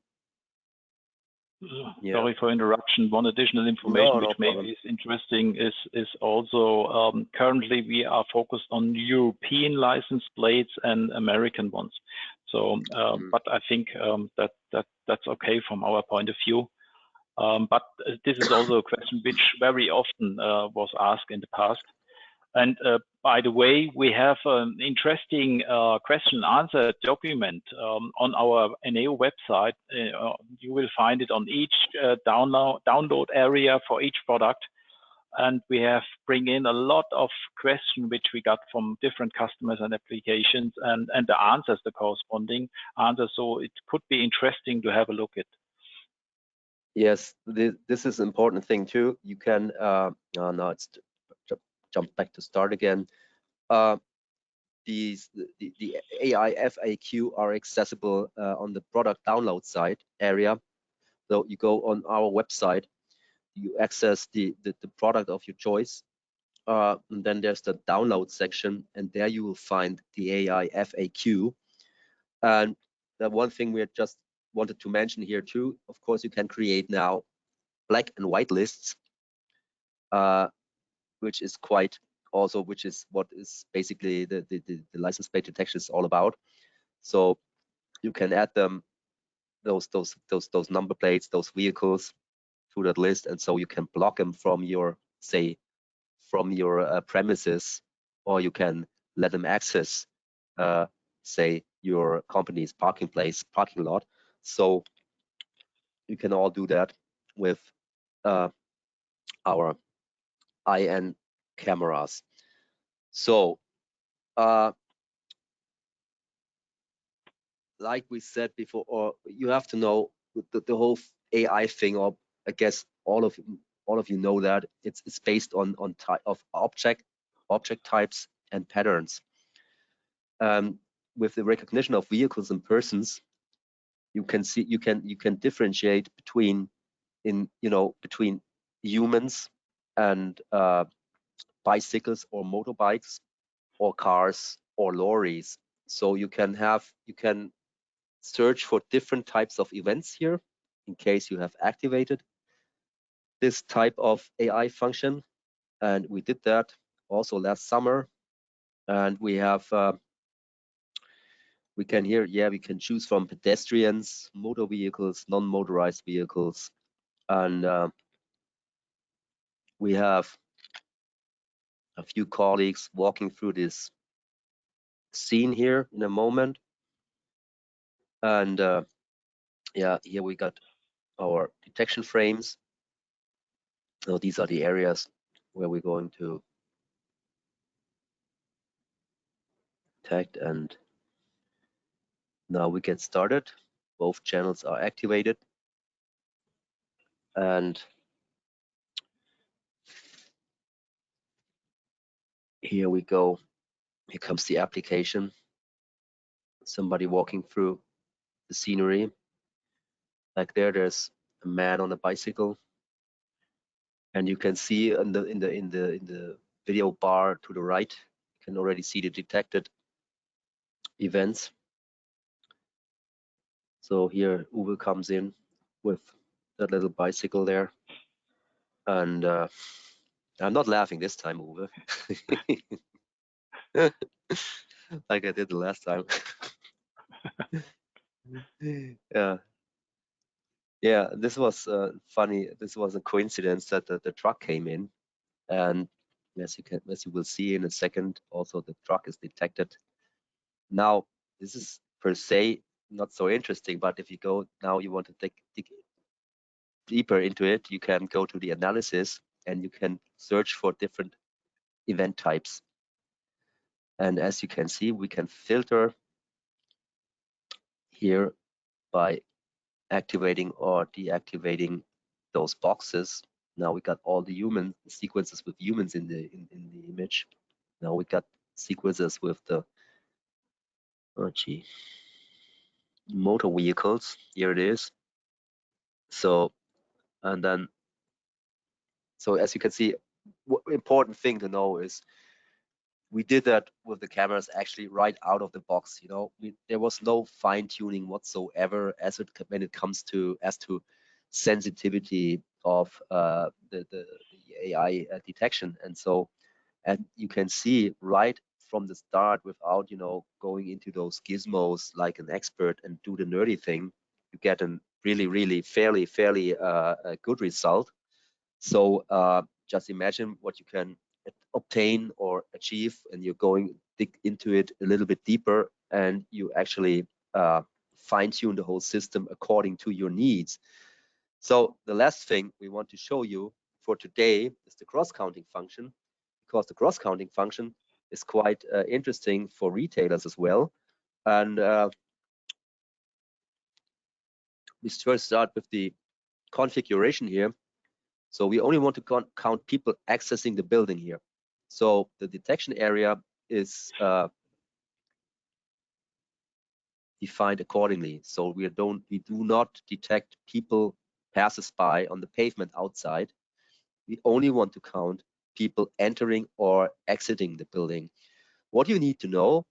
Sorry for interruption. One additional information which maybe is interesting is also currently we are focused on European license plates and American ones. So, but I think that's okay from our point of view. But this is also a question which very often was asked in the past. And by the way, we have an interesting question and answer document on our eneo website. You will find it on each download area for each product. And we have bring in a lot of questions which we got from different customers and applications, and the answers, the corresponding answers. So it could be interesting to have a look at. Yes, this is an important thing too. You can no, it's jump back to start again. The AI FAQ are accessible on the product download site area. So you go on our website, you access the product of your choice, and then there's the download section, and there you will find the AI FAQ. And the one thing we just wanted to mention here too, of course, you can create now black and white lists, which is what is basically the license plate detection is all about. So you can add them, those number plates, those vehicles, to that list, and so you can block them from your premises, or you can let them access say your company's parking lot. So you can all do that with our IN cameras. So like we said before, or you have to know the whole AI thing, or I guess all of you know that it's based on type of object types and patterns. With the recognition of vehicles and persons, you can differentiate between between humans and bicycles or motorbikes or cars or lorries. So you can search for different types of events here in case you have activated this type of AI function. And we did that also last summer. And we have we can choose from pedestrians, motor vehicles, non-motorized vehicles, and we have a few colleagues walking through this scene here in a moment. And yeah, here we got our detection frames. So these are the areas where we're going to detect, and now we get started. Both channels are activated, and here we go. Here comes the application. Somebody walking through the scenery. Like there's a man on a bicycle, and you can see in the video bar to the right, you can already see the detected events. So here Uwe comes in with that little bicycle there, and I'm not laughing this time, Uwe, like I did the last time. Yeah, this was funny. This was a coincidence that the truck came in, and as you will see in a second, also the truck is detected. Now, this is per se not so interesting, but if you go now, you want to dig deeper into it, you can go to the analysis and you can search for different event types. And as you can see, we can filter here by activating or deactivating those boxes. Now we got all the human sequences with humans in the image. Now we got sequences with the motor vehicles. Here it is. So, and then, so as you can see, important thing to know is we did that with the cameras actually right out of the box. You know, there was no fine tuning whatsoever when it comes to sensitivity of the AI detection. And so, and you can see right from the start, without going into those gizmos like an expert and do the nerdy thing, you get a really fairly a good result. So just imagine what you can obtain or achieve, and you're going dig into it a little bit deeper, and you actually fine-tune the whole system according to your needs. So the last thing we want to show you for today is the cross-counting function, because the cross-counting function is quite interesting for retailers as well. And we first start with the configuration here. So we only want to count people accessing the building here. So the detection area is defined accordingly. So we do not detect people passers-by on the pavement outside. We only want to count people entering or exiting the building. What you need to know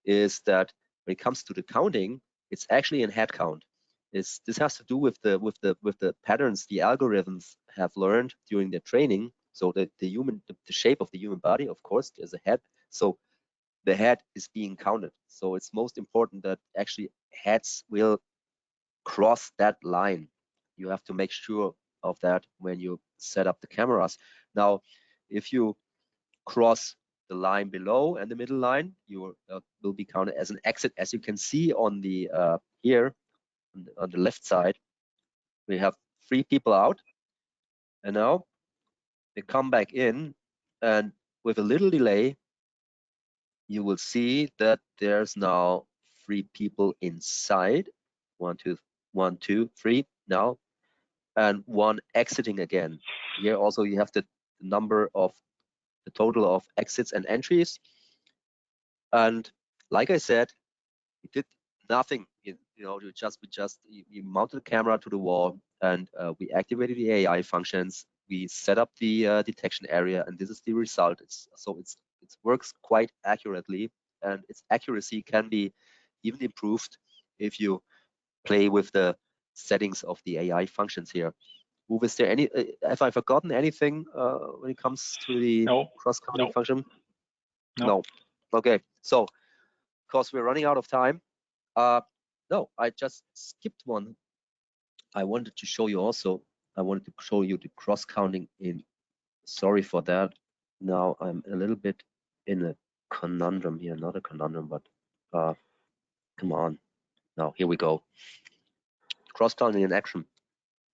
is that when it comes to the counting, it's actually a head count. This has to do with the patterns the algorithms have learned during their training. So the shape of the human body, of course, there's a head. So the head is being counted. So it's most important that actually heads will cross that line. You have to make sure of that when you set up the cameras. Now, if you cross the line below and the middle line, you will be counted as an exit. As you can see on the here on the left side, we have 3 people out, and now they come back in, and with a little delay, you will see that there's now 3 people inside. 1, 2, 3 now, and 1 exiting again. Here also you have the number of the total of exits and entries. And like I said, we did nothing. You mounted the camera to the wall, and we activated the AI functions. We set up the detection area, and this is the result. It works quite accurately, and its accuracy can be even improved if you play with the settings of the AI functions here. Uwe, is there any? Have I forgotten anything when it comes to the cross-counting function? No. Okay. So, because we're running out of time, no, I just skipped one. I wanted to show you also. I wanted to show you the cross-counting in. Sorry for that. Now I'm a little bit in a conundrum here. Not a conundrum, but come on. Now here we go. Cross-counting in action.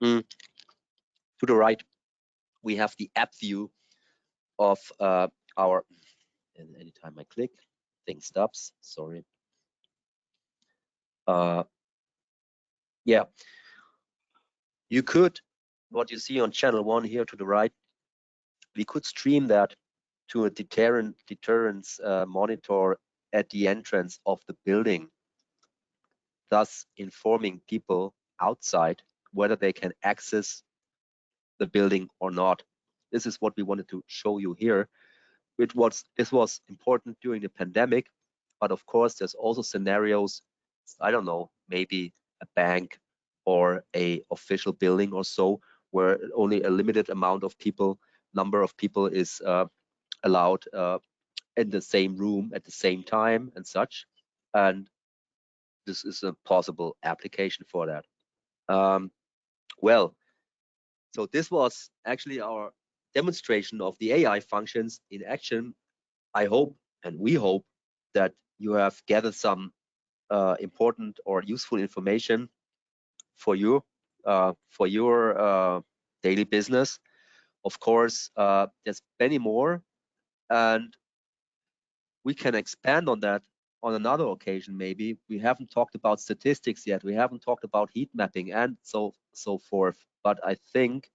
To the right, we have the app view of our. And anytime I click, thing stops. Sorry. Yeah. You could, what you see on channel 1 here to the right, we could stream that to a deterrence monitor at the entrance of the building, thus informing people outside whether they can access the building or not. This is what we wanted to show you here. This was important during the pandemic, but of course there's also scenarios, I don't know, maybe a bank or a official building or so, where only a limited number of people is allowed in the same room at the same time and such. And this is a possible application for that. Well, so this was actually our demonstration of the AI functions in action. I hope, and we hope, that you have gathered some important or useful information for you, for your daily business. Of course, there's many more, and we can expand on that on another occasion. Maybe we haven't talked about statistics yet. We haven't talked about heat mapping and so forth. But I think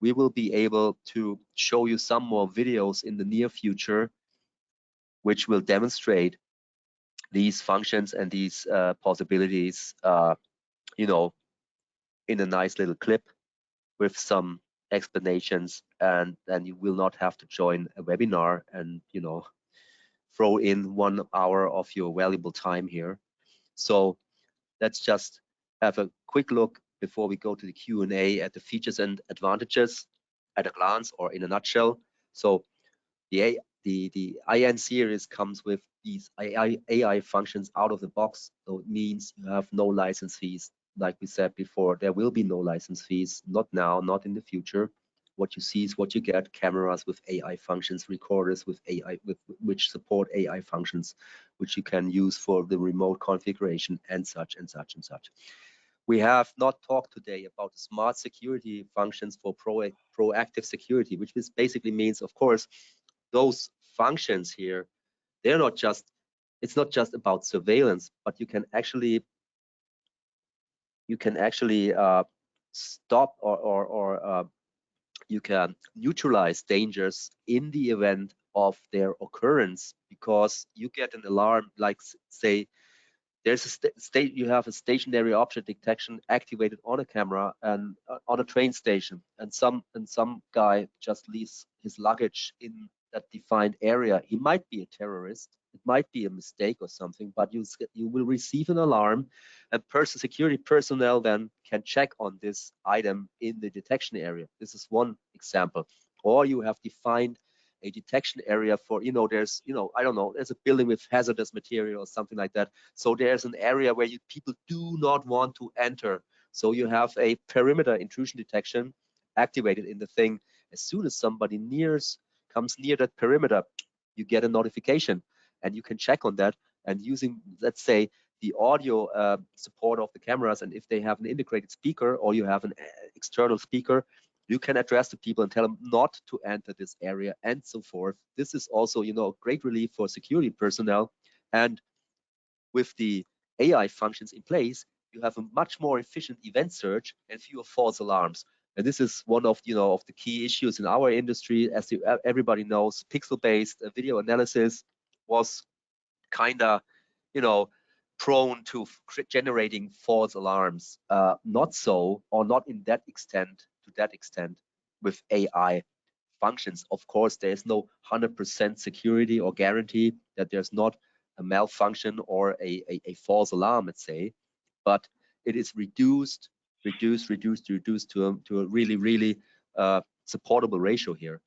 we will be able to show you some more videos in the near future, which will demonstrate these functions and these possibilities, you know, in a nice little clip with some explanations, and then you will not have to join a webinar and, you know, throw in 1 hour of your valuable time here. So let's just have a quick look before we go to the Q&A at the features and advantages at a glance or in a nutshell. So the IN-Series comes with these AI functions out of the box. So it means you have no license fees. Like we said before, there will be no license fees, not now, not in the future. What you see is what you get: cameras with AI functions, recorders with AI, which support AI functions, which you can use for the remote configuration, and such and such and such. We have not talked today about the smart security functions for proactive security, which basically means, of course, those functions here, they're not just, it's not just about surveillance, but you can actually stop or you can neutralize dangers in the event of their occurrence, because you get an alarm, like say there's you have a stationary object detection activated on a camera and on a train station, and some guy just leaves his luggage in that defined area. He might be a terrorist, it might be a mistake or something, but you will receive an alarm, and security personnel then can check on this item in the detection area. This is one example. Or you have defined a detection area for, there's, I don't know, there's a building with hazardous material or something like that. So there's an area where people do not want to enter. So you have a perimeter intrusion detection activated in the thing. As soon as somebody comes near that perimeter, you get a notification, and you can check on that. And using, let's say, the audio support of the cameras, and if they have an integrated speaker or you have an external speaker, you can address the people and tell them not to enter this area and so forth. This is also, a great relief for security personnel. And with the AI functions in place, you have a much more efficient event search and fewer false alarms. And this is one of of the key issues in our industry. As everybody knows, pixel-based video analysis was kind of prone to generating false alarms. Not so, or not in that extent, to that extent with AI functions. Of course, there is no 100% security or guarantee that there's not a malfunction or a false alarm, let's say, but it is reduced to a really supportable ratio here.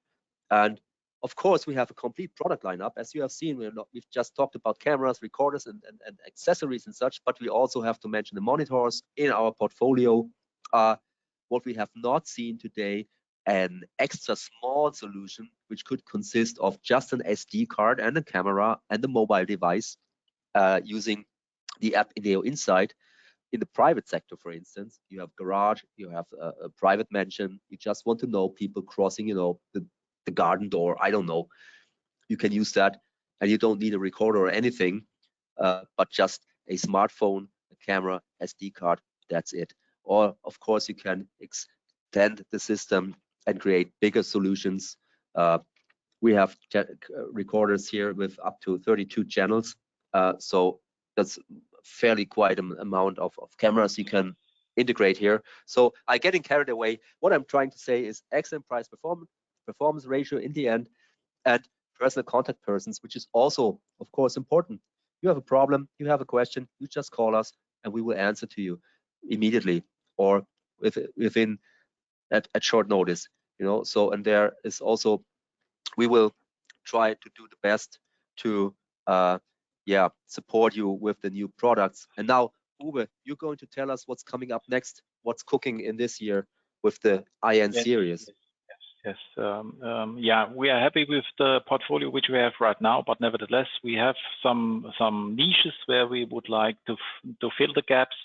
And of course, we have a complete product lineup. As you have seen, we've just talked about cameras, recorders, and accessories and such, but we also have to mention the monitors in our portfolio. What we have not seen today, an extra small solution, which could consist of just an SD card and a camera and a mobile device using the app eneo Insight. In the private sector, for instance, you have garage, you have a private mansion, you just want to know people crossing, the garden door, I don't know. You can use that, and you don't need a recorder or anything, but just a smartphone, a camera, SD card, that's it. Or, of course, you can extend the system and create bigger solutions. We have recorders here with up to 32 channels, so that's fairly quite an amount of cameras you can integrate here. So I'm getting carried away. What I'm trying to say is excellent price performance ratio in the end, and personal contact persons, which is also, of course, important. You have a problem, you have a question, you just call us and we will answer to you immediately or within at short notice. So, and there is also, we will try to do the best to support you with the new products. And now, Uwe, you're going to tell us what's coming up next, what's cooking in this year with the IN-Series. Yes. Yeah, we are happy with the portfolio which we have right now, but nevertheless, we have some niches where we would like to fill the gaps.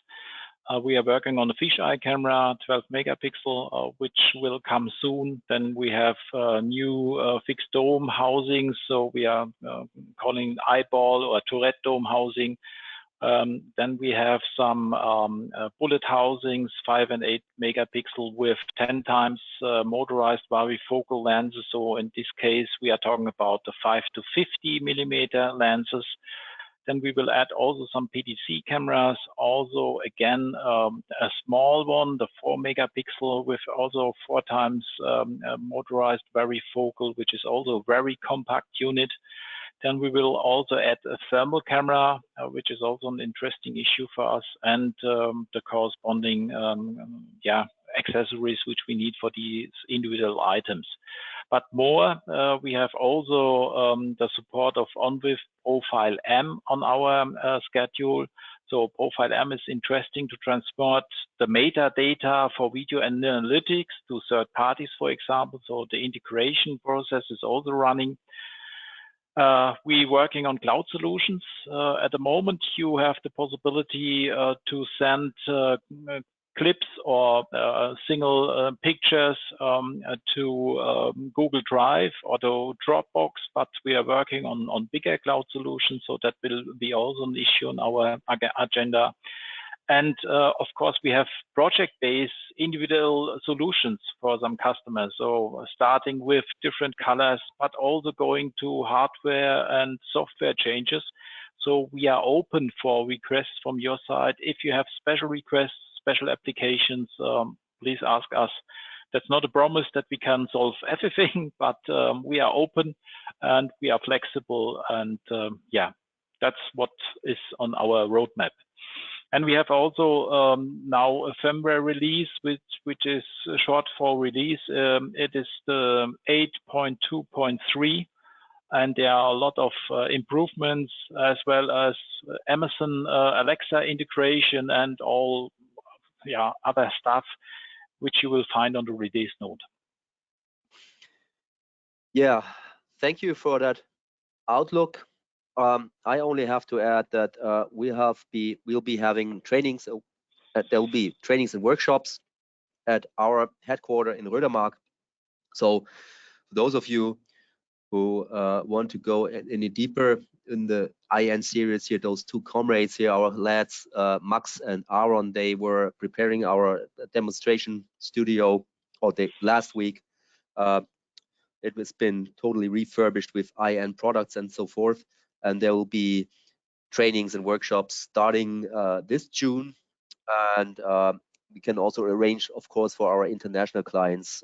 We are working on a fisheye camera, 12 megapixel, which will come soon. Then we have new fixed dome housing, so we are calling eyeball or Tourette dome housing. Then we have some bullet housings, 5 and 8 megapixel with 10 times motorized varifocal lenses. So in this case, we are talking about the 5 to 50 millimeter lenses. Then we will add also some PDC cameras, also again a small one, the 4 megapixel with also 4 times motorized varifocal, which is also a very compact unit. Then we will also add a thermal camera, which is also an interesting issue for us, and the corresponding accessories which we need for these individual items. But more, we have also the support of OnVIF Profile M on our schedule. So Profile M is interesting to transport the metadata for video analytics to third parties, for example. So the integration process is also running. We're working on cloud solutions. At the moment, you have the possibility to send clips or single pictures to Google Drive or to Dropbox, but we are working on bigger cloud solutions, so that will be also an issue on our agenda. And of course, we have project-based individual solutions for some customers. So starting with different colors, but also going to hardware and software changes. So we are open for requests from your side. If you have special requests, special applications, please ask us. That's not a promise that we can solve everything, but we are open and we are flexible. And that's what is on our roadmap. And we have also now a firmware release, which is short for release. It is the 8.2.3, and there are a lot of improvements, as well as Amazon Alexa integration and all other stuff, which you will find on the release note. Yeah, thank you for that outlook. I only have to add that we'll be having trainings. There will be trainings and workshops at our headquarters in Rödermark. So for those of you who want to go any deeper in the IN series here, those two comrades here, our lads, Max and Aaron, they were preparing our demonstration studio last week. It has been totally refurbished with IN products and so forth. And there will be trainings and workshops starting this June. And we can also arrange, of course, for our international clients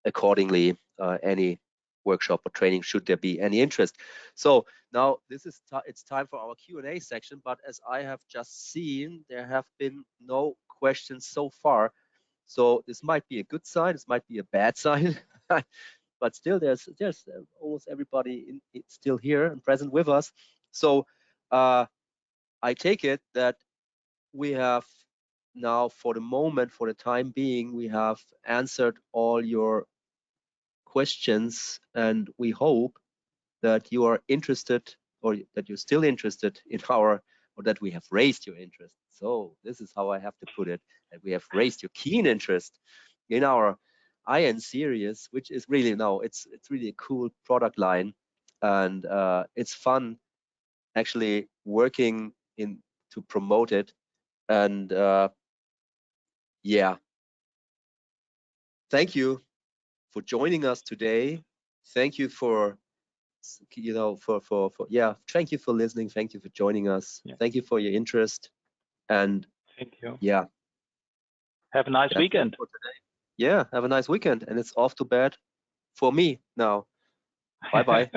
accordingly any workshop or training should there be any interest. So now it's time for our Q&A section, but as I have just seen, there have been no questions so far. So this might be a good sign, this might be a bad sign, but still there's almost everybody still here and present with us. So I take it that we have now, for the moment, for the time being, we have answered all your questions, and we hope that you are interested, or that you're still interested in or that we have raised your interest. So this is how I have to put it, that we have raised your keen interest in our IN series, which is really it's really a cool product line, and it's fun actually working to promote it. And yeah, thank you for joining us today. Thank you for thank you for listening. Thank you for joining us. Yeah. Thank you for your interest. And thank you. Yeah. Have a nice weekend. Yeah, have a nice weekend. And it's off to bed for me now. Bye bye.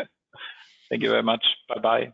Thank you very much. Bye bye.